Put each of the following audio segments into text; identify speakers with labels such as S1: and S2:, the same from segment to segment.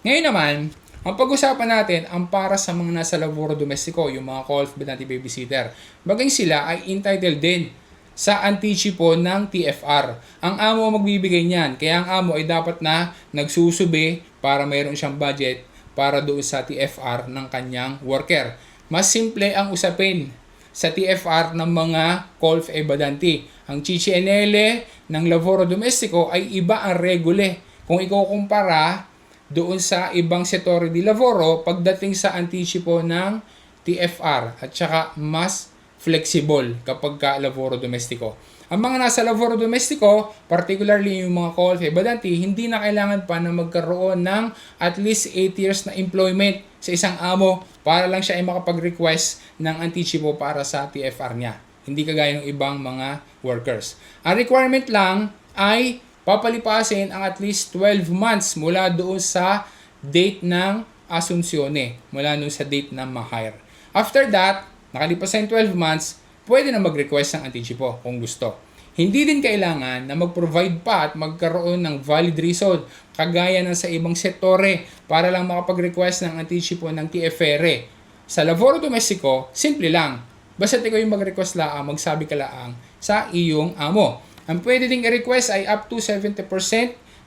S1: Ngayon naman, ang pag-usapan natin ang para sa mga nasa laboro domestiko, yung mga co-operative babysitter. Bagay sila ay entitled din sa anticipo ng TFR. Ang amo magbibigay niyan, kaya ang amo ay dapat na nagsusubi para mayroon siyang budget para doon sa TFR ng kanyang worker. Mas simple ang usapin sa TFR ng mga colf ebadanti. Ang CCNL ng laboro domestiko ay iba ang regule. Kung ikukumpara doon sa ibang settore di lavoro pagdating sa anticipo ng TFR at saka mas flexible kapag ka lavoro domestiko. Ang mga nasa lavoro domestiko, particularly yung mga co-op ebadanti, hindi na kailangan pa na magkaroon ng at least 8 years na employment sa isang amo para lang siya ay makapag-request ng anticipo para sa TFR niya. Hindi kagaya ng ibang mga workers. Ang requirement lang ay papalipasin ang at least 12 months mula doon sa date ng asunsyon, mula doon sa date ng ma-hire. After that, nakalipas sa 12 months, pwede na mag-request ng anticipo kung gusto. Hindi din kailangan na mag-provide pa at magkaroon ng valid reason kagaya ng sa ibang sektore para lang makapag-request ng anticipo ng TFR. Sa lavoro domestiko, simple lang. Basta ikaw yung mag-request laang, magsabi ka laang sa iyong amo. Ang pwede ding i-request ay up to 70%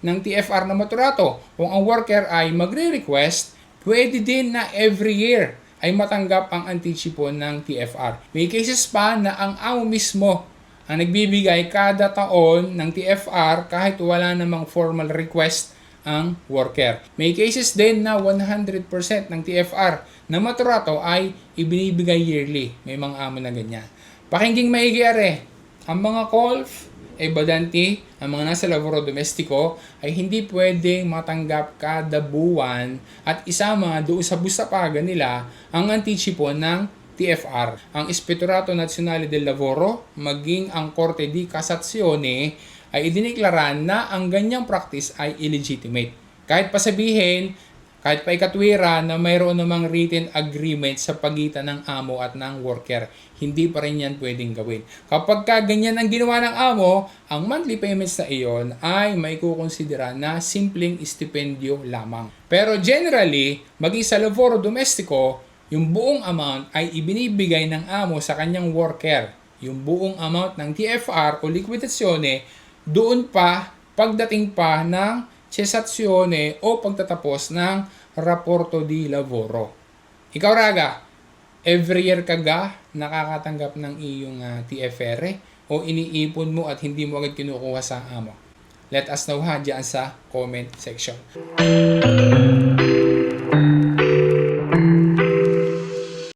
S1: ng TFR na maturato. Kung ang worker ay magre-request, pwede din na every year ay matanggap ang anticipo ng TFR. May cases pa na ang amo mismo ang nagbibigay kada taon ng TFR kahit wala namang formal request ang worker. May cases din na 100% ng TFR na maturato ay ibinibigay yearly. May mga amo na ganyan. Pakinggang maigi ang mga colf ebadanti, ang mga nasa lavoro domestiko ay hindi pwedeng matanggap kada buwan at isama doon sa busta paga nila ang anticipo ng TFR. Ang Ispettorato Nazionale del Lavoro maging ang Korte di Cassazione ay idineklara na ang ganyang practice ay illegitimate. Kahit pasabihin, kahit pa ikatwira na mayroon namang written agreement sa pagitan ng amo at ng worker, hindi pa rin yan pwedeng gawin. Kapag ganyan ang ginawa ng amo, ang monthly payments na iyon ay may kukonsidera na simpleng estipendyo lamang. Pero generally, maging sa lavoro domestiko, yung buong amount ay ibinibigay ng amo sa kanyang worker. Yung buong amount ng TFR o liquidazione, doon pa, pagdating pa ng cessazione o pagtatapos ng raporto di lavoro. Ikaw Raga, every year ka nakakatanggap ng iyong TFR o iniipon mo at hindi mo agad kinukuha sa amo? Let us know dyan sa comment section.